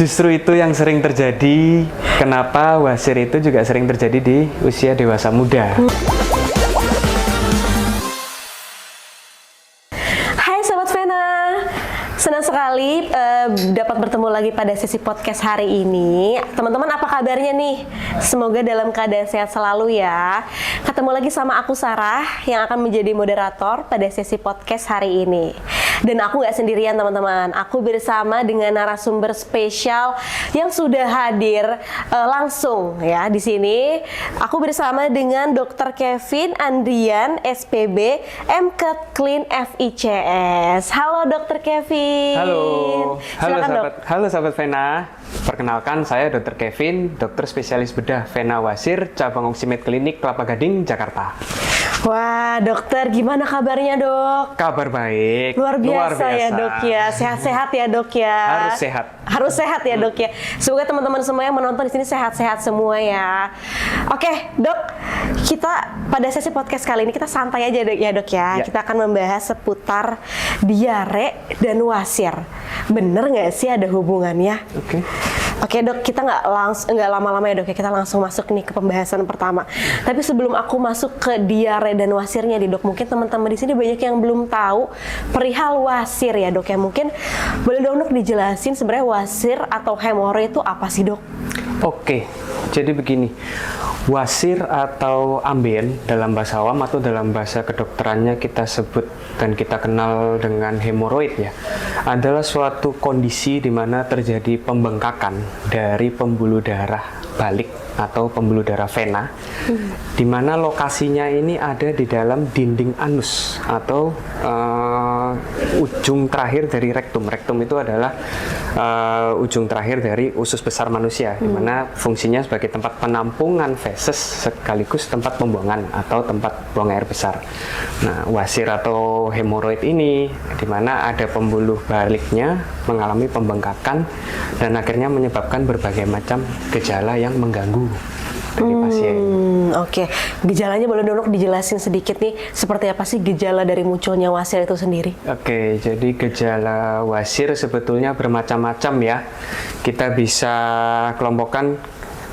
Justru itu yang sering terjadi. Kenapa wasir itu juga sering terjadi di usia dewasa muda. Hai Sobat Vena, senang sekali dapat bertemu lagi pada sesi podcast hari ini. Teman-teman apa kabarnya nih? Semoga dalam keadaan sehat selalu ya. Ketemu lagi sama aku Sarah yang akan menjadi moderator pada sesi podcast hari ini. Dan aku nggak sendirian teman-teman, aku bersama dengan narasumber spesial yang sudah hadir langsung ya di sini. Aku bersama dengan Dr. Kevin Andrian, SPB, MKet Clean FICS. Halo Dr. Kevin. Halo sahabat Vena. Perkenalkan saya Dr. Kevin, dokter spesialis bedah Vena Wasir, cabang Oksimed Klinik Kelapa Gading, Jakarta. Wah, dokter, gimana kabarnya, Dok? Kabar baik. Luar biasa ya, Dok ya. Sehat-sehat ya, Dok ya. Harus sehat. Harus sehat ya, Dok ya. Semoga teman-teman semua yang menonton di sini sehat-sehat semua ya. Oke, Dok. Kita pada sesi podcast kali ini kita santai aja ya, Dok ya. Kita akan membahas seputar diare dan wasir. Bener nggak sih ada hubungannya? Oke Dok, kita nggak lama-lama ya Dok ya, kita langsung masuk nih ke pembahasan pertama. Tapi sebelum aku masuk ke diare dan wasirnya nih Dok, mungkin teman-teman di sini banyak yang belum tahu perihal wasir ya Dok ya. Mungkin boleh dong Dok dijelasin sebenarnya wasir atau hemoroid itu apa sih Dok? Oke, jadi begini. Wasir atau ambien dalam bahasa awam atau dalam bahasa kedokterannya kita sebut dan kita kenal dengan hemoroid ya, adalah suatu kondisi di mana terjadi pembengkakan dari pembuluh darah balik atau pembuluh darah vena, di mana lokasinya ini ada di dalam dinding anus atau ujung terakhir dari rektum. Rektum itu adalah ujung terakhir dari usus besar manusia, di mana fungsinya sebagai tempat penampungan feses sekaligus tempat pembuangan atau tempat buang air besar. Nah, wasir atau hemoroid ini di mana ada pembuluh baliknya mengalami pembengkakan dan akhirnya menyebabkan berbagai macam gejala yang mengganggu dari pasien. Oke. Gejalanya boleh dong dijelasin sedikit nih, seperti apa sih gejala dari munculnya wasir itu sendiri? Oke, jadi gejala wasir sebetulnya bermacam-macam ya. Kita bisa kelompokkan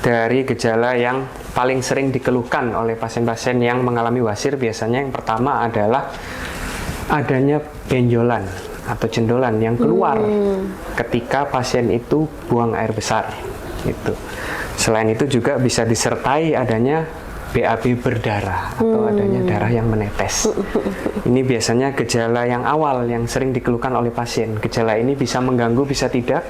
dari gejala yang paling sering dikeluhkan oleh pasien-pasien yang mengalami wasir. Biasanya yang pertama adalah adanya benjolan atau cendolan yang keluar ketika pasien itu buang air besar. Itu. Selain itu juga bisa disertai adanya BAB berdarah atau adanya darah yang menetes. Ini biasanya gejala yang awal yang sering dikeluhkan oleh pasien. Gejala ini bisa mengganggu, bisa tidak,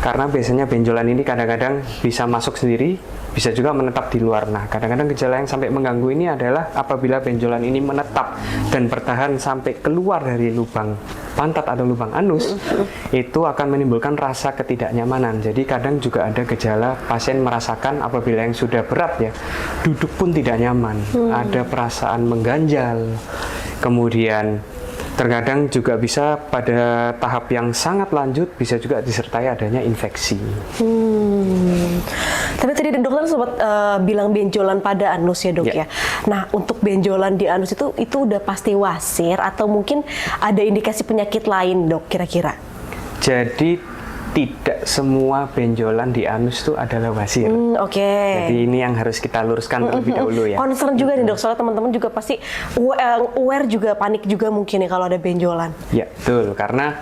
karena biasanya benjolan ini kadang-kadang bisa masuk sendiri, bisa juga menetap di luar. Nah, kadang-kadang gejala yang sampai mengganggu ini adalah apabila benjolan ini menetap dan bertahan sampai keluar dari lubang pantat atau lubang anus, itu akan menimbulkan rasa ketidaknyamanan. Jadi kadang juga ada gejala pasien merasakan apabila yang sudah berat ya, duduk pun tidak nyaman, ada perasaan mengganjal, kemudian terkadang juga bisa pada tahap yang sangat lanjut bisa juga disertai adanya infeksi. Tapi tadi dokter sempat bilang benjolan pada anus ya Dok ya. Nah, untuk benjolan di anus itu udah pasti wasir atau mungkin ada indikasi penyakit lain Dok kira-kira? Jadi tidak semua benjolan di anus itu adalah wasir. Jadi ini yang harus kita luruskan terlebih dahulu ya. Concern juga nih Dok, soalnya teman-teman juga pasti aware juga, panik juga mungkin ya kalau ada benjolan. Ya, betul, karena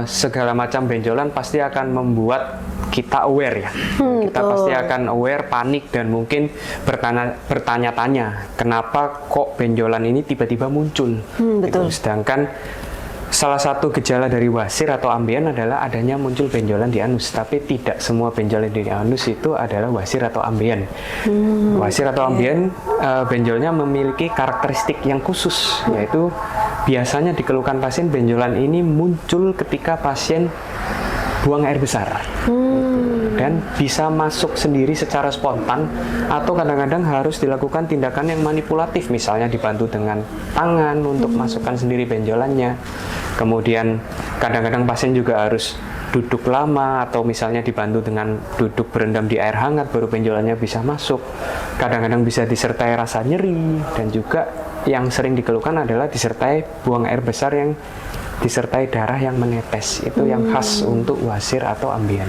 segala macam benjolan pasti akan membuat kita aware ya. Kita pasti akan aware, panik, dan mungkin bertanya-tanya kenapa kok benjolan ini tiba-tiba muncul. Betul. Sedangkan salah satu gejala dari wasir atau ambien adalah adanya muncul benjolan di anus, tapi tidak semua benjolan di anus itu adalah wasir atau ambien. Wasir atau ambien, benjolnya memiliki karakteristik yang khusus, yaitu biasanya dikeluhkan pasien benjolan ini muncul ketika pasien buang air besar. Dan bisa masuk sendiri secara spontan atau kadang-kadang harus dilakukan tindakan yang manipulatif, misalnya dibantu dengan tangan untuk masukkan sendiri benjolannya. Kemudian kadang-kadang pasien juga harus duduk lama atau misalnya dibantu dengan duduk berendam di air hangat baru benjolannya bisa masuk. Kadang-kadang bisa disertai rasa nyeri, dan juga yang sering dikeluhkan adalah disertai buang air besar yang disertai darah yang menetes. Itu yang khas untuk wasir atau ambeien.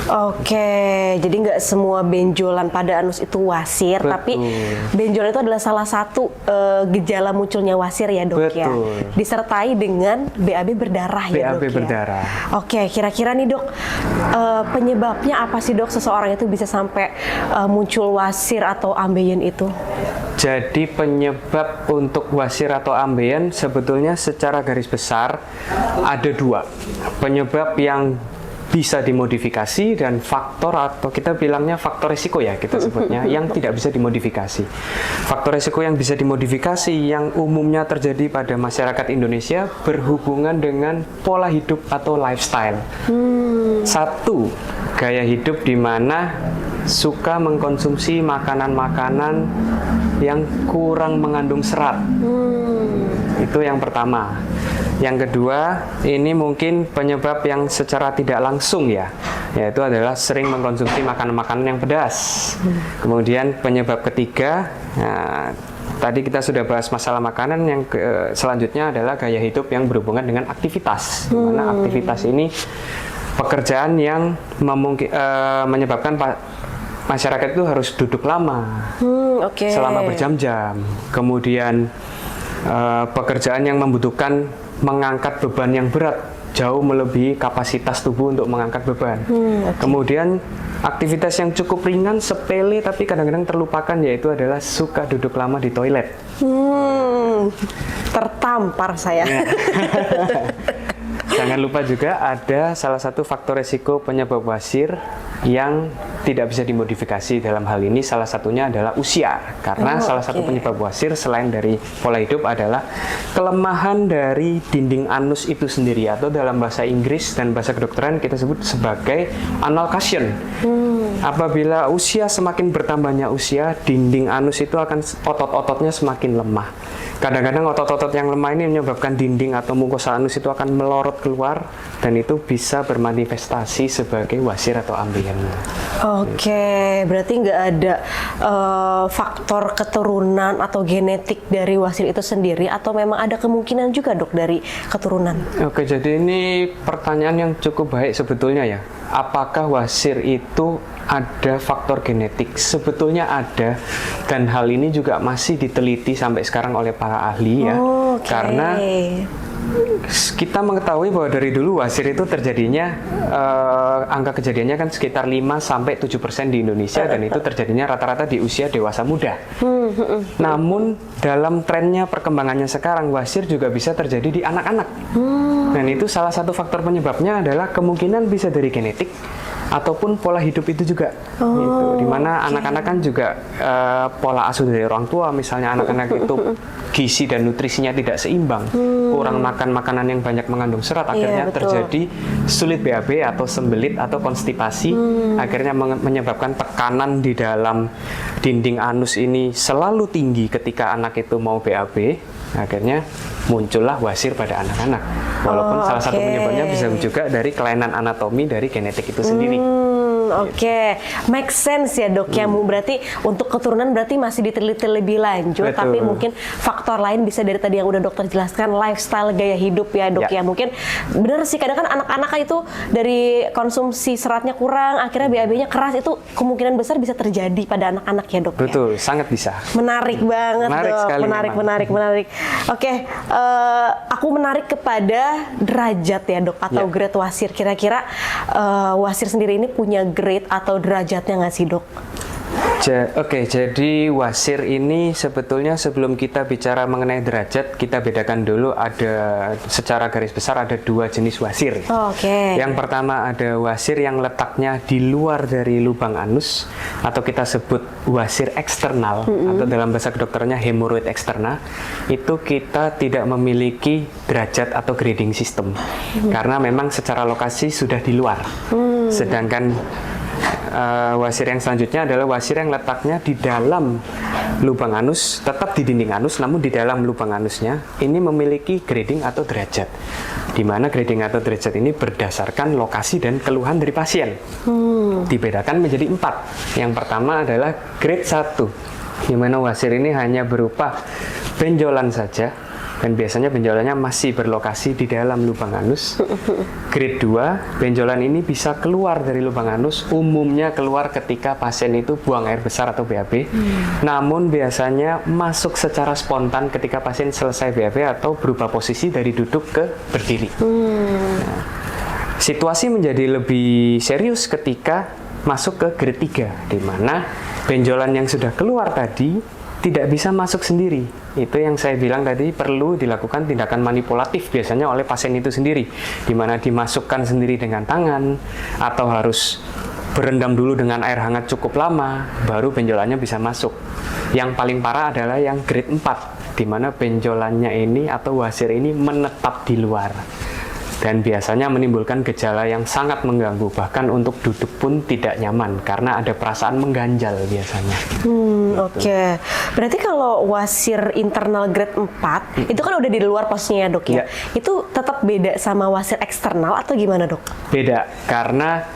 Oke, jadi nggak semua benjolan pada anus itu wasir, Betul. tapi benjolan itu adalah salah satu gejala munculnya wasir ya dok ya. Betul. Disertai dengan BAB berdarah ya BAB dok berdarah. ya. Oke, kira-kira nih dok, penyebabnya apa sih dok seseorang itu bisa sampai muncul wasir atau ambeien itu? Jadi penyebab untuk wasir atau ambeien sebetulnya secara garis besar ada dua. Penyebab yang bisa dimodifikasi dan faktor atau kita bilangnya faktor risiko ya kita sebutnya yang tidak bisa dimodifikasi. Faktor risiko yang bisa dimodifikasi yang umumnya terjadi pada masyarakat Indonesia berhubungan dengan pola hidup atau lifestyle. Satu, gaya hidup di mana suka mengkonsumsi makanan-makanan yang kurang mengandung serat. Itu yang pertama. Yang kedua, ini mungkin penyebab yang secara tidak langsung ya, yaitu adalah sering mengkonsumsi makanan-makanan yang pedas. Kemudian penyebab ketiga, nah, tadi kita sudah bahas masalah makanan, yang selanjutnya adalah gaya hidup yang berhubungan dengan aktivitas. Di mana aktivitas ini pekerjaan yang menyebabkan masyarakat itu harus duduk lama, selama berjam-jam. Kemudian pekerjaan yang membutuhkan mengangkat beban yang berat, jauh melebihi kapasitas tubuh untuk mengangkat beban. Kemudian aktivitas yang cukup ringan, sepele, tapi kadang-kadang terlupakan, yaitu adalah suka duduk lama di toilet. Tertampar saya. Jangan lupa juga ada salah satu faktor resiko penyebab wasir yang tidak bisa dimodifikasi dalam hal ini, salah satunya adalah usia. Karena salah satu penyebab wasir selain dari pola hidup adalah kelemahan dari dinding anus itu sendiri, atau dalam bahasa Inggris dan bahasa kedokteran kita sebut sebagai anal cushion. Apabila usia semakin bertambahnya usia, dinding anus itu akan otot-ototnya semakin lemah. Kadang-kadang otot-otot yang lemah ini menyebabkan dinding atau mukosa anus itu akan melorot keluar, dan itu bisa bermanifestasi sebagai wasir atau ambeien. Oke, berarti nggak ada faktor keturunan atau genetik dari wasir itu sendiri, atau memang ada kemungkinan juga dok dari keturunan? Oke, jadi ini pertanyaan yang cukup baik sebetulnya ya. Apakah wasir itu ada faktor genetik? Sebetulnya ada, dan hal ini juga masih diteliti sampai sekarang oleh para ahli ya. Karena kita mengetahui bahwa dari dulu wasir itu terjadinya angka kejadiannya kan sekitar 5-7% di Indonesia, dan itu terjadinya rata-rata di usia dewasa muda. Namun dalam trennya perkembangannya sekarang, wasir juga bisa terjadi di anak-anak. Dan itu salah satu faktor penyebabnya adalah kemungkinan bisa dari genetik ataupun pola hidup itu juga. Gitu. Dimana anak-anak kan juga pola asuh dari orang tua, misalnya anak-anak itu gizi dan nutrisinya tidak seimbang, kurang makan makanan yang banyak mengandung serat, akhirnya terjadi sulit BAB atau sembelit atau konstipasi, akhirnya menyebabkan tekanan di dalam dinding anus ini selalu tinggi ketika anak itu mau BAB, akhirnya muncullah wasir pada anak-anak. Walaupun salah satu penyebabnya bisa juga dari kelainan anatomi dari genetik itu sendiri. Oke, make sense ya dok ya. Berarti untuk keturunan berarti masih diteliti lebih lanjut. Betul. Tapi mungkin faktor lain bisa dari tadi yang udah dokter jelaskan, lifestyle, gaya hidup ya dok ya. Mungkin bener sih, kadang kan anak-anak itu dari konsumsi seratnya kurang, akhirnya BAB-nya keras, itu kemungkinan besar bisa terjadi pada anak-anak ya dok. Betul, sangat bisa. Menarik banget Menarik dok, sekali menarik. Oke, aku menarik kepada derajat ya dok, atau grade wasir. Kira-kira wasir sendiri ini punya grade atau derajatnya nggak sih dok? Oke, jadi wasir ini sebetulnya sebelum kita bicara mengenai derajat, kita bedakan dulu, ada secara garis besar ada dua jenis wasir. Yang pertama ada wasir yang letaknya di luar dari lubang anus, atau kita sebut wasir eksternal, atau dalam bahasa kedokterannya hemoroid eksterna. Itu kita tidak memiliki derajat atau grading system, karena memang secara lokasi sudah di luar. Sedangkan wasir yang selanjutnya adalah wasir yang letaknya di dalam lubang anus, tetap di dinding anus, namun di dalam lubang anusnya ini memiliki grading atau derajat, di mana grading atau derajat ini berdasarkan lokasi dan keluhan dari pasien. Dibedakan menjadi 4. Yang pertama adalah grade 1, di mana wasir ini hanya berupa benjolan saja, dan biasanya benjolannya masih berlokasi di dalam lubang anus. Grade 2, benjolan ini bisa keluar dari lubang anus, umumnya keluar ketika pasien itu buang air besar atau BAB, namun biasanya masuk secara spontan ketika pasien selesai BAB atau berubah posisi dari duduk ke berdiri. Nah, situasi menjadi lebih serius ketika masuk ke grade 3, di mana benjolan yang sudah keluar tadi tidak bisa masuk sendiri. Itu yang saya bilang tadi, perlu dilakukan tindakan manipulatif biasanya oleh pasien itu sendiri, di mana dimasukkan sendiri dengan tangan atau harus berendam dulu dengan air hangat cukup lama, baru benjolannya bisa masuk. Yang paling parah adalah yang grade 4, di mana benjolannya ini atau wasir ini menetap di luar. Dan biasanya menimbulkan gejala yang sangat mengganggu, bahkan untuk duduk pun tidak nyaman karena ada perasaan mengganjal biasanya. Oke. Berarti kalau wasir internal grade 4 itu kan udah di luar posisinya dok ya? Itu tetap beda sama wasir eksternal atau gimana dok? Beda, karena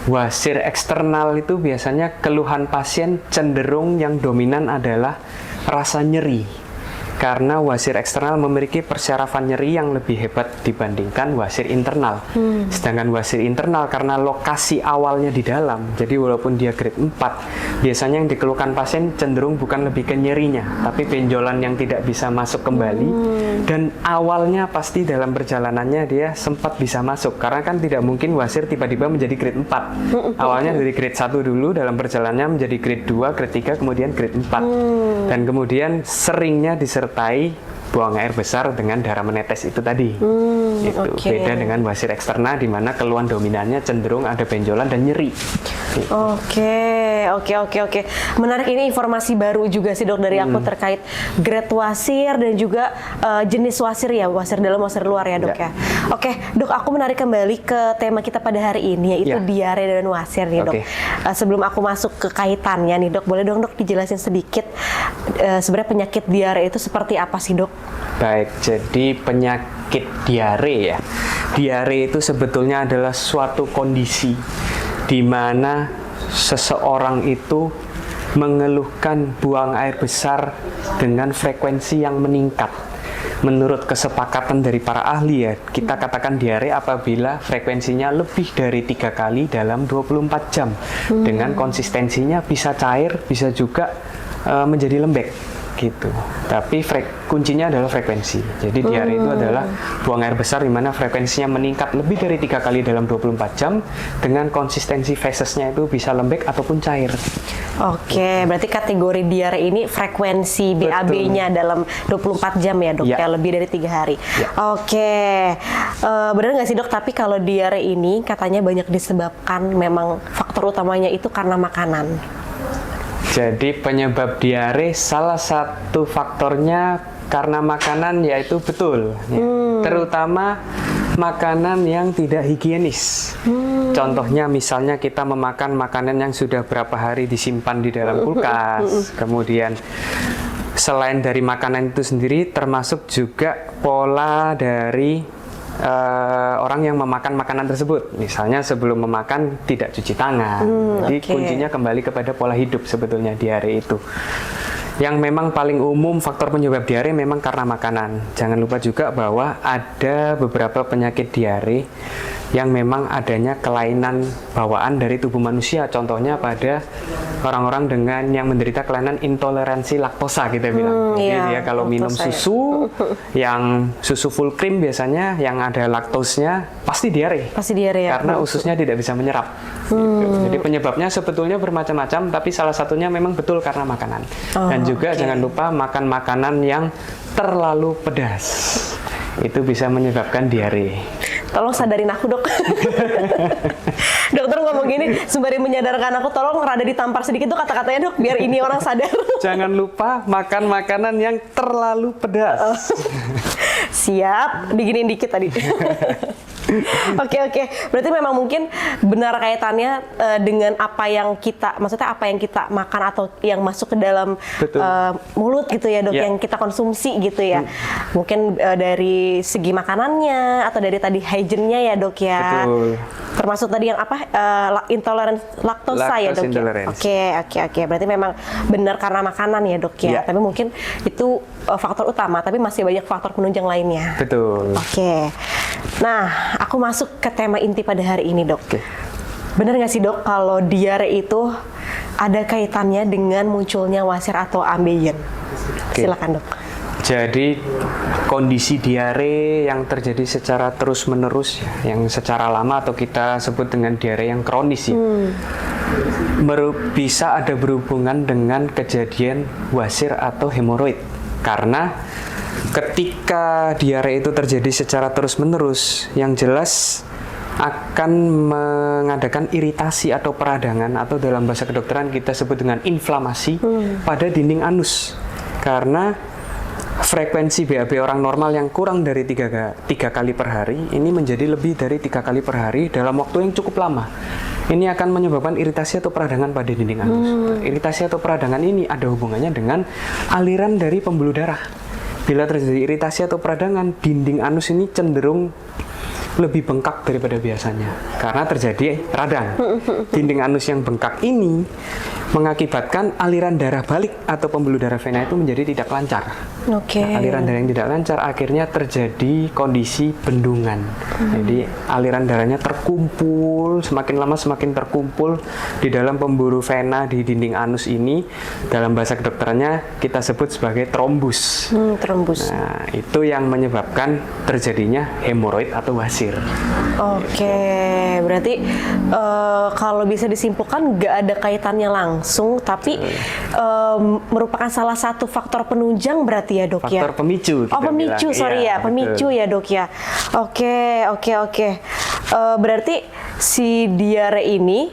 wasir eksternal itu biasanya keluhan pasien cenderung yang dominan adalah rasa nyeri. Karena wasir eksternal memiliki persyarafan nyeri yang lebih hebat dibandingkan wasir internal. Sedangkan wasir internal karena lokasi awalnya di dalam, jadi walaupun dia grade 4, biasanya yang dikeluhkan pasien cenderung bukan lebih ke nyerinya, tapi benjolan yang tidak bisa masuk kembali. Dan awalnya pasti dalam perjalanannya dia sempat bisa masuk, karena kan tidak mungkin wasir tiba-tiba menjadi grade 4. Awalnya dari grade 1 dulu, dalam perjalanannya menjadi grade 2, grade 3, kemudian grade 4. Dan kemudian seringnya disertai buang air besar dengan darah menetes itu tadi. Itu beda dengan wasir eksternal, di mana keluhan dominannya cenderung ada benjolan dan nyeri. Oke. Menarik, ini informasi baru juga sih dok dari aku terkait grade wasir dan juga jenis wasir ya, wasir dalam, wasir luar ya dok ya. Oke dok, aku menarik kembali ke tema kita pada hari ini, yaitu diare dan wasir nih dok. Sebelum aku masuk ke kaitannya nih dok, boleh dong dok dijelasin sedikit sebenarnya penyakit diare itu seperti apa sih dok? Baik, jadi penyakit diare ya. Diare itu sebetulnya adalah suatu kondisi di mana seseorang itu mengeluhkan buang air besar dengan frekuensi yang meningkat. Menurut kesepakatan dari para ahli ya, kita katakan diare apabila frekuensinya lebih dari 3 kali dalam 24 jam. Dengan konsistensinya bisa cair, bisa juga menjadi lembek gitu. Tapi kuncinya adalah frekuensi. Jadi diare itu adalah buang air besar di mana frekuensinya meningkat lebih dari 3 kali dalam 24 jam dengan konsistensi fesesnya itu bisa lembek ataupun cair. Oke, berarti kategori diare ini frekuensi BAB-nya dalam 24 jam ya dok, ya lebih dari 3 hari. Oke, benar nggak sih dok? Tapi kalau diare ini katanya banyak disebabkan, memang faktor utamanya itu karena makanan. Jadi penyebab diare salah satu faktornya karena makanan, yaitu betul ya. Terutama makanan yang tidak higienis. Contohnya misalnya kita memakan makanan yang sudah berapa hari disimpan di dalam kulkas. Kemudian selain dari makanan itu sendiri, termasuk juga pola dari orang yang memakan makanan tersebut. Misalnya sebelum memakan tidak cuci tangan. Jadi kuncinya kembali kepada pola hidup sebetulnya diare itu. Yang memang paling umum faktor penyebab diare memang karena makanan. Jangan lupa juga bahwa ada beberapa penyakit diare yang memang adanya kelainan bawaan dari tubuh manusia. Contohnya pada orang-orang dengan yang menderita kelainan intoleransi laktosa kita bilang. Jadi dia kalau minum susu yang susu full cream biasanya yang ada laktosnya pasti diare. Pasti diare ya. Karena ususnya tidak bisa menyerap. Gitu. Jadi penyebabnya sebetulnya bermacam-macam, tapi salah satunya memang betul karena makanan. Dan juga jangan lupa makan makanan yang terlalu pedas. Itu bisa menyebabkan diare. Tolong sadarin aku dok. Dokter ngomong gini sembari menyadarkan aku, tolong rada ditampar sedikit tuh kata-katanya dok, biar ini orang sadar. Jangan lupa makan makanan yang terlalu pedas. Siap, diginiin dikit tadi. Oke. Berarti memang mungkin benar kaitannya dengan apa yang kita, maksudnya apa yang kita makan atau yang masuk ke dalam mulut gitu ya dok, yang kita konsumsi gitu ya. Mungkin dari segi makanannya atau dari tadi hygiene-nya ya dok ya. Betul. Termasuk tadi yang apa intoleransi laktosa ya dok ya. Oke. Berarti memang benar karena makanan ya dok ya. Tapi mungkin itu faktor utama, tapi masih banyak faktor penunjang lainnya. Betul. Oke. Nah, aku masuk ke tema inti pada hari ini, dok. Benar nggak sih, dok, kalau diare itu ada kaitannya dengan munculnya wasir atau ambeien? Silakan, dok. Jadi, kondisi diare yang terjadi secara terus-menerus, yang secara lama atau kita sebut dengan diare yang kronis ya, bisa ada berhubungan dengan kejadian wasir atau hemoroid. Karena ketika diare itu terjadi secara terus-menerus, yang jelas akan mengadakan iritasi atau peradangan, atau dalam bahasa kedokteran kita sebut dengan inflamasi pada dinding anus. Karena frekuensi BAB orang normal yang kurang dari 3 kali per hari, ini menjadi lebih dari 3 kali per hari dalam waktu yang cukup lama. Ini akan menyebabkan iritasi atau peradangan pada dinding anus. Iritasi atau peradangan ini ada hubungannya dengan aliran dari pembuluh darah. Bila terjadi iritasi atau peradangan, dinding anus ini cenderung lebih bengkak daripada biasanya karena terjadi radang. Dinding anus yang bengkak ini mengakibatkan aliran darah balik atau pembuluh darah vena itu menjadi tidak lancar. Aliran darah yang tidak lancar akhirnya terjadi kondisi bendungan. Jadi aliran darahnya terkumpul, semakin lama semakin terkumpul di dalam pembuluh vena di dinding anus ini. Dalam bahasa kedokterannya kita sebut sebagai trombus. Trombus. Nah, itu yang menyebabkan terjadinya hemoroid atau wasir. Berarti kalau bisa disimpulkan nggak ada kaitannya langsung, tapi merupakan salah satu faktor penunjang berarti ya dok ya? Faktor pemicu. Pemicu, pemicu ya dok ya. Oke. Berarti si diare ini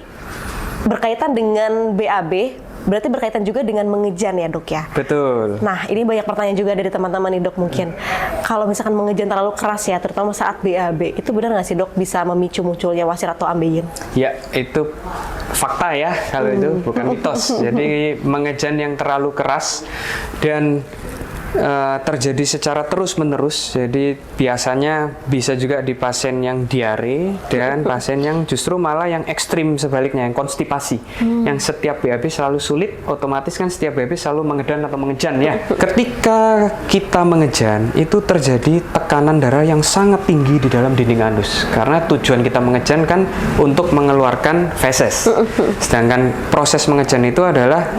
berkaitan dengan BAB, berarti berkaitan juga dengan mengejan ya dok ya? Betul. Nah, ini banyak pertanyaan juga dari teman-teman nih dok mungkin. Kalau misalkan mengejan terlalu keras ya, terutama saat BAB, itu benar nggak sih dok bisa memicu munculnya wasir atau ambeien? Ya, itu fakta ya, kalau itu bukan mitos. Jadi mengejan yang terlalu keras dan terjadi secara terus-menerus. Jadi biasanya bisa juga di pasien yang diare dan pasien yang justru malah yang ekstrim sebaliknya, yang konstipasi. Yang setiap BAB selalu sulit, otomatis kan setiap BAB selalu mengedan atau mengejan ya. Ketika kita mengejan, itu terjadi tekanan darah yang sangat tinggi di dalam dinding anus. Karena tujuan kita mengejan kan untuk mengeluarkan feses. Sedangkan proses mengejan itu adalah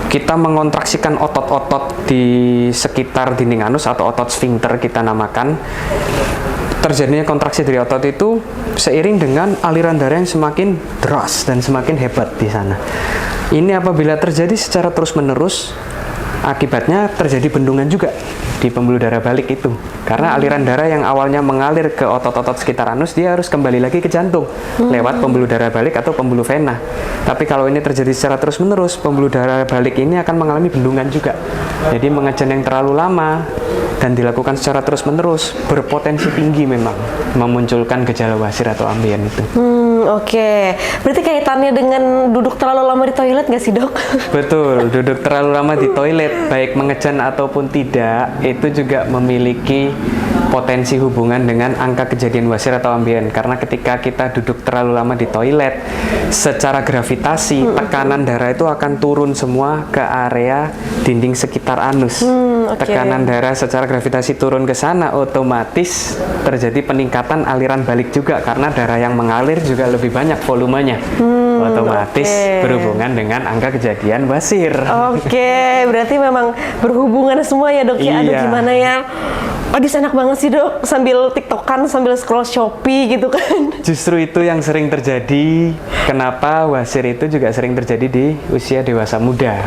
kita mengontraksikan otot-otot di sekitar dinding anus atau otot sphincter kita namakan. Terjadinya kontraksi dari otot itu seiring dengan aliran darah yang semakin deras dan semakin hebat di sana. Ini apabila terjadi secara terus-menerus, akibatnya terjadi bendungan juga di pembuluh darah balik itu. Karena aliran darah yang awalnya mengalir ke otot-otot sekitar anus, dia harus kembali lagi ke jantung lewat pembuluh darah balik atau pembuluh vena. Tapi kalau ini terjadi secara terus-menerus, pembuluh darah balik ini akan mengalami bendungan juga. Jadi mengejan yang terlalu lama dan dilakukan secara terus-menerus berpotensi tinggi memang memunculkan gejala wasir atau ambeien itu. Berarti kaitannya dengan duduk terlalu lama di toilet nggak sih dok? Betul, duduk terlalu lama di toilet, baik mengejan ataupun tidak, itu juga memiliki potensi hubungan dengan angka kejadian wasir atau ambien. Karena ketika kita duduk terlalu lama di toilet, secara gravitasi tekanan darah itu akan turun semua ke area dinding sekitar anus. Tekanan darah secara gravitasi turun ke sana, otomatis terjadi peningkatan aliran balik juga karena darah yang mengalir juga lebih banyak volumenya. Otomatis berhubungan dengan angka kejadian wasir. Berarti memang berhubungan semua ya dok ya. Aduh gimana ya? Padis enak banget sih dok, sambil tiktokan, sambil scroll Shopee gitu kan. Justru itu yang sering terjadi. Kenapa wasir itu juga sering terjadi di usia dewasa muda?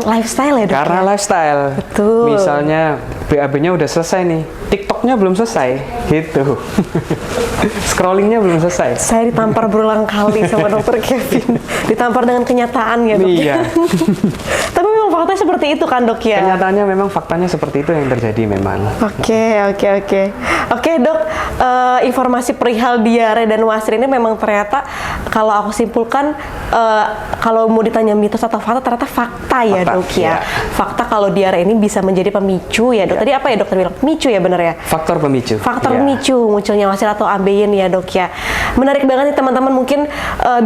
Lifestyle ya dok? Karena lifestyle. Betul. Misalnya BAB-nya udah selesai nih, TikTok-nya belum selesai, gitu. Scrollingnya belum selesai. Saya ditampar berulang kali sama dokter Kevin. Ditampar dengan kenyataan ya dok. Iya. Tapi memang faktanya seperti itu kan dok ya? Kenyataannya memang faktanya seperti itu yang terjadi memang. Oke dok, informasi perihal diare dan wasir ini memang ternyata kalau aku simpulkan kalau mau ditanya mitos atau fakta ternyata fakta ya dok ya. Fakta kalau diare ini bisa menjadi pemicu ya dok. Tadi apa ya dokter bilang? Pemicu ya benar ya? Faktor pemicu. Faktor pemicu munculnya wasir atau ambeien ya dok ya. Menarik banget nih teman-teman, mungkin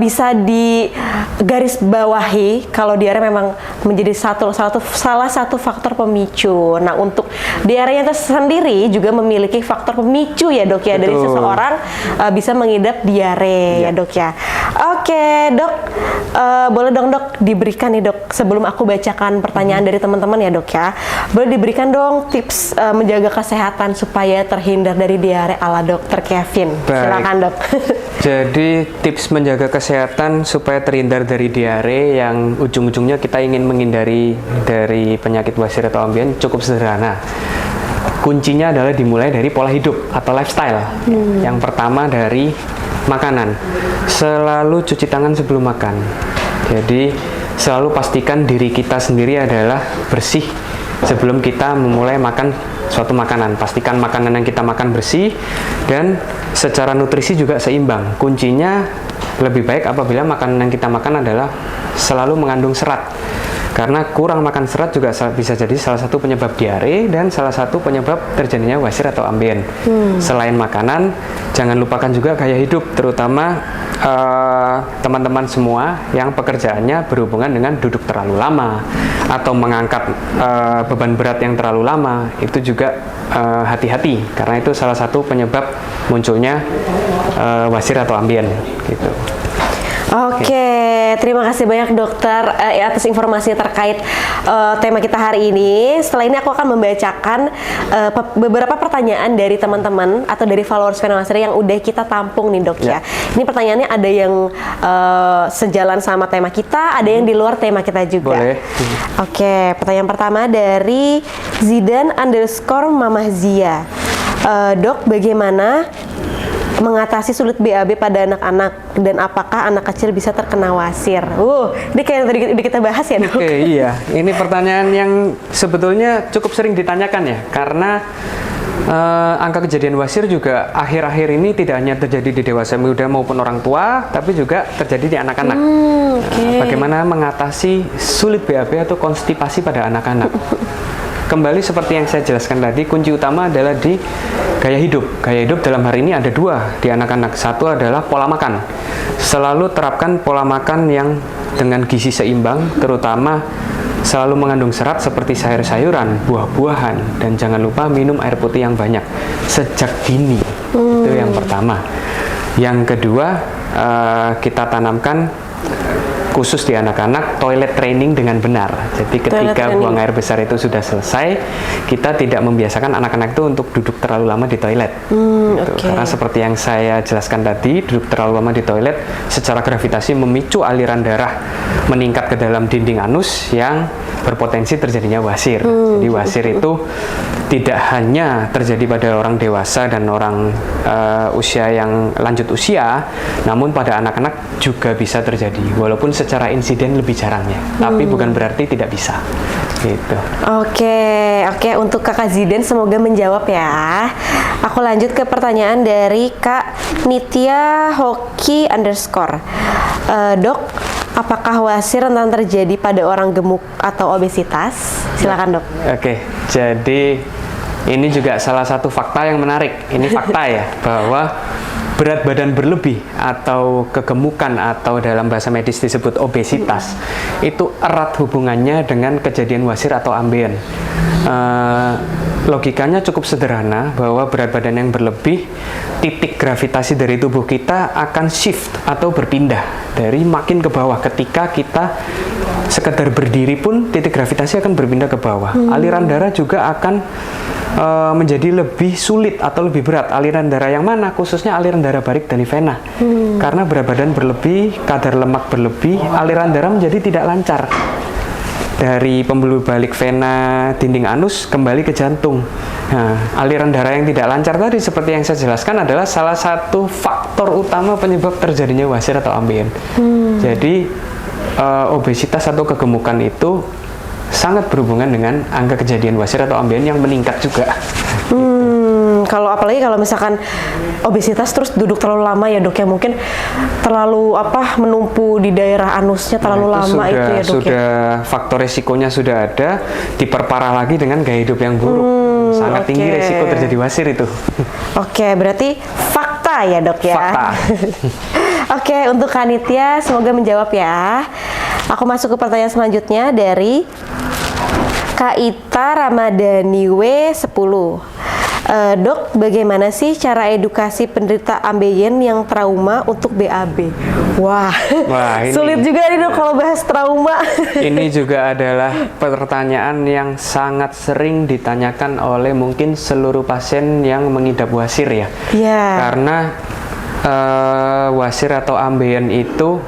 bisa di garis bawahi kalau diare memang menjadi salah satu faktor pemicu. Nah untuk diarenya itu sendiri juga memiliki faktor pemicu ya dok ya. Betul. Dari seseorang bisa mengidap diare ya dok ya. Oke dok, boleh dong dok diberikan nih dok, sebelum aku bacakan pertanyaan dari teman-teman ya dok ya, boleh diberikan dong tips menjaga kesehatan supaya terhindar dari diare ala dokter Kevin. Baik. Silakan dok. Jadi tips menjaga kesehatan supaya terhindar dari diare yang ujung-ujungnya kita ingin menghindari dari penyakit wasir atau ambien cukup sederhana. Kuncinya adalah dimulai dari pola hidup atau lifestyle. Yang pertama dari makanan. Selalu cuci tangan sebelum makan. Jadi selalu pastikan diri kita sendiri adalah bersih sebelum kita memulai makan suatu makanan. Pastikan makanan yang kita makan bersih dan secara nutrisi juga seimbang. Kuncinya lebih baik apabila makanan yang kita makan adalah selalu mengandung serat. Karena kurang makan serat juga bisa jadi salah satu penyebab diare dan salah satu penyebab terjadinya wasir atau ambien. Selain makanan, jangan lupakan juga gaya hidup, terutama teman-teman semua yang pekerjaannya berhubungan dengan duduk terlalu lama atau mengangkat beban berat yang terlalu lama. Itu juga hati-hati, karena itu salah satu penyebab munculnya wasir atau ambien gitu. Oke, terima kasih banyak dokter atas informasi terkait tema kita hari ini. Setelah ini aku akan membacakan beberapa pertanyaan dari teman-teman atau dari followers Venawasir yang udah kita tampung nih dok ya. Ini pertanyaannya ada yang sejalan sama tema kita, ada yang di luar tema kita juga. Boleh. Oke, pertanyaan pertama dari Zidan_Mamah Zia. Dok, bagaimana mengatasi sulit BAB pada anak-anak dan apakah anak kecil bisa terkena wasir? Ini kayak yang tadi kita bahas ya dok? Oke, iya. Ini pertanyaan yang sebetulnya cukup sering ditanyakan ya, karena angka kejadian wasir juga akhir-akhir ini tidak hanya terjadi di dewasa muda maupun orang tua, tapi juga terjadi di anak-anak. Bagaimana mengatasi sulit BAB atau konstipasi pada anak-anak? Kembali seperti yang saya jelaskan tadi, kunci utama adalah di gaya hidup. Gaya hidup dalam hari ini ada dua di anak-anak. Satu adalah pola makan. Selalu terapkan pola makan yang dengan gizi seimbang, terutama selalu mengandung serat seperti sayur-sayuran, buah-buahan, dan jangan lupa minum air putih yang banyak sejak dini. Itu yang pertama. Yang kedua, kita tanamkan khusus di anak-anak toilet training dengan benar. Jadi ketika buang air besar itu sudah selesai, kita tidak membiasakan anak-anak itu untuk duduk terlalu lama di toilet. Karena seperti yang saya jelaskan tadi, duduk terlalu lama di toilet secara gravitasi memicu aliran darah meningkat ke dalam dinding anus yang berpotensi terjadinya wasir. Jadi wasir itu tidak hanya terjadi pada orang dewasa dan orang usia yang lanjut usia, namun pada anak-anak juga bisa terjadi, walaupun secara insiden lebih jarangnya, tapi bukan berarti tidak bisa. Gitu. Oke, untuk Kakak Zidan semoga menjawab ya. Aku lanjut ke pertanyaan dari Kak Nitya Hoki _ Dok, apakah wasir rentan terjadi pada orang gemuk atau obesitas? Silakan dok. Oke, jadi ini juga salah satu fakta yang menarik. Ini fakta ya, bahwa berat badan berlebih atau kegemukan atau dalam bahasa medis disebut obesitas itu erat hubungannya dengan kejadian wasir atau ambien. Logikanya cukup sederhana bahwa berat badan yang berlebih, titik gravitasi dari tubuh kita akan shift atau berpindah dari makin ke bawah. Ketika kita sekedar berdiri pun titik gravitasi akan berpindah ke bawah. Aliran darah juga akan menjadi lebih sulit atau lebih berat. Aliran darah yang mana? Khususnya aliran darah barik dari vena. Karena berat badan berlebih, kadar lemak berlebih, aliran darah menjadi tidak lancar. dari pembuluh balik vena dinding anus kembali ke jantung. Nah, aliran darah yang tidak lancar tadi seperti yang saya jelaskan adalah salah satu faktor utama penyebab terjadinya wasir atau ambien. Jadi obesitas atau kegemukan itu sangat berhubungan dengan angka kejadian wasir atau ambien yang meningkat juga. Kalau apalagi kalau misalkan obesitas terus duduk terlalu lama ya dok ya, mungkin terlalu menumpu di daerah anusnya terlalu lama itu ya dok sudah faktor resikonya sudah ada, diperparah lagi dengan gaya hidup yang buruk. Sangat tinggi resiko terjadi wasir itu. Oke, berarti fakta ya dok ya. Fakta. Oke, untuk Kanitya semoga menjawab ya. Aku masuk ke pertanyaan selanjutnya dari Kak Ita Ramadhani W10. Dok, bagaimana sih cara edukasi penderita ambien yang trauma untuk BAB? Wah ini, sulit juga nih dok kalau bahas trauma. Ini juga adalah pertanyaan yang sangat sering ditanyakan oleh mungkin seluruh pasien yang mengidap wasir ya. Karena wasir atau ambien itu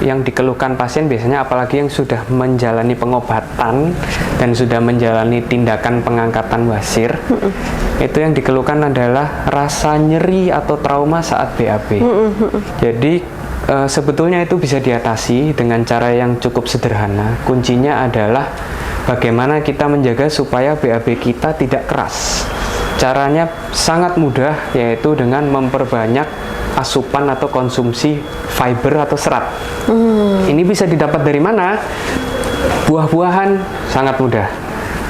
yang dikeluhkan pasien biasanya apalagi yang sudah menjalani pengobatan dan sudah menjalani tindakan pengangkatan wasir, itu yang dikeluhkan adalah rasa nyeri atau trauma saat BAB. Jadi sebetulnya itu bisa diatasi dengan cara yang cukup sederhana. Kuncinya adalah bagaimana kita menjaga supaya BAB kita tidak keras. Caranya sangat mudah, yaitu dengan memperbanyak asupan atau konsumsi fiber atau serat. Ini bisa didapat dari mana? Buah-buahan sangat mudah.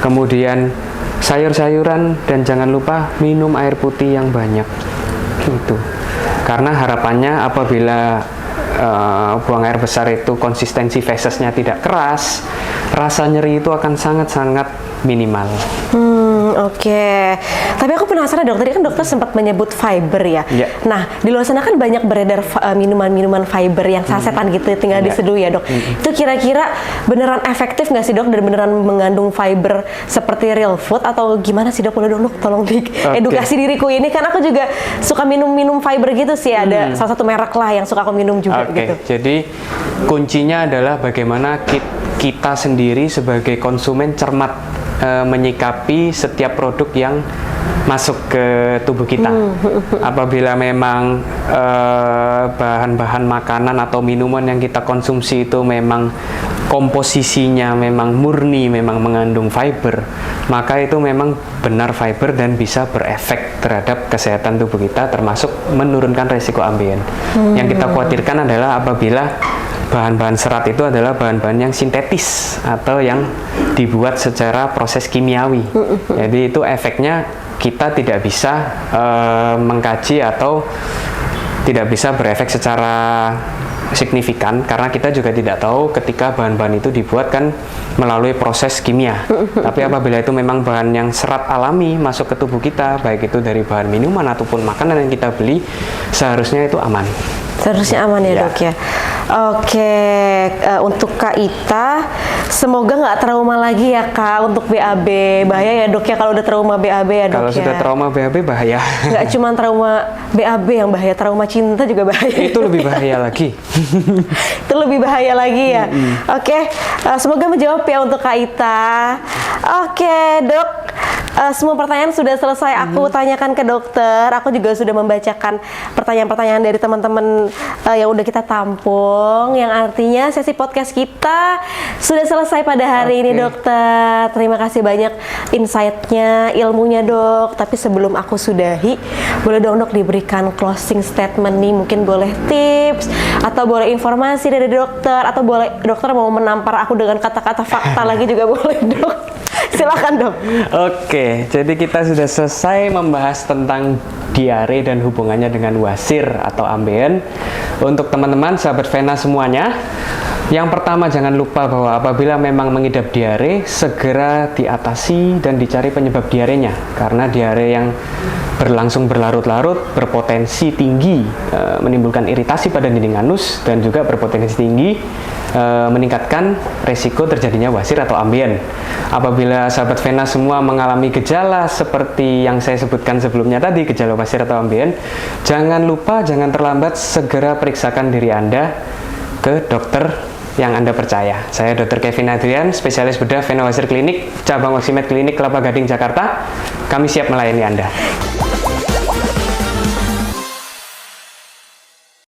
Kemudian sayur-sayuran dan jangan lupa minum air putih yang banyak. Gitu. Karena harapannya apabila buang air besar itu konsistensi fesesnya tidak keras, rasa nyeri itu akan sangat-sangat minimal. Oke. Tapi aku penasaran dok, tadi kan dokter sempat menyebut fiber ya. Nah, di luar sana kan banyak beredar minuman-minuman fiber yang sasetan gitu tinggal diseduh ya dok. Itu kira-kira beneran efektif nggak sih dok dan beneran mengandung fiber seperti real food atau gimana sih dok? Boleh dong dok tolong edukasi diriku ini, kan aku juga suka minum fiber gitu sih. Ada salah satu merek lah yang suka aku minum juga gitu. Jadi kuncinya adalah bagaimana kita sendiri sebagai konsumen cermat menyikapi setiap produk yang masuk ke tubuh kita. Apabila memang bahan-bahan makanan atau minuman yang kita konsumsi itu memang komposisinya memang murni, memang mengandung fiber, maka itu memang benar fiber dan bisa berefek terhadap kesehatan tubuh kita, termasuk menurunkan resiko ambien. Yang kita khawatirkan adalah apabila bahan-bahan serat itu adalah bahan-bahan yang sintetis atau yang dibuat secara proses kimiawi. Jadi itu efeknya kita tidak bisa mengkaji atau tidak bisa berefek secara signifikan karena kita juga tidak tahu ketika bahan-bahan itu dibuat kan melalui proses kimia. Tapi apabila itu memang bahan yang serat alami masuk ke tubuh kita, baik itu dari bahan minuman ataupun makanan yang kita beli, seharusnya itu aman. Seharusnya aman ya dok ya. Oke, untuk Kak Ita, semoga nggak trauma lagi ya Kak untuk BAB. Bahaya ya dok ya kalau udah trauma BAB ya dok. Kalau sudah trauma BAB bahaya. Nggak cuma trauma BAB yang bahaya, trauma cinta juga bahaya. Itu lebih bahaya lagi. Itu lebih bahaya lagi ya. Oke, semoga menjawab ya untuk Kak Ita. Oke dok. Semua pertanyaan sudah selesai aku tanyakan ke dokter. Aku juga sudah membacakan pertanyaan-pertanyaan dari teman-teman yang udah kita tampung. Yang artinya sesi podcast kita sudah selesai pada hari ini dokter. Terima kasih banyak insight-nya, ilmunya dok. Tapi sebelum aku sudahi, boleh dong dok diberikan closing statement nih. Mungkin boleh tips atau boleh informasi dari dokter, atau boleh dokter mau menampar aku dengan kata-kata fakta lagi juga boleh dok. Silakan dok. Oke, jadi kita sudah selesai membahas tentang diare dan hubungannya dengan wasir atau ambien. Untuk teman-teman sahabat Vena semuanya, yang pertama jangan lupa bahwa apabila memang mengidap diare, segera diatasi dan dicari penyebab diarenya. Karena diare yang berlangsung berlarut-larut berpotensi tinggi menimbulkan iritasi pada dinding anus dan juga berpotensi tinggi meningkatkan resiko terjadinya wasir atau ambien. Apabila sahabat Vena semua mengalami gejala seperti yang saya sebutkan sebelumnya tadi, gejala wasir atau ambien, jangan lupa, jangan terlambat segera periksakan diri Anda ke dokter yang Anda percaya. Saya Dr. Kevin Adrian, spesialis bedah Vena Wazir Klinik, cabang Oksimed Klinik Kelapa Gading, Jakarta. Kami siap melayani Anda.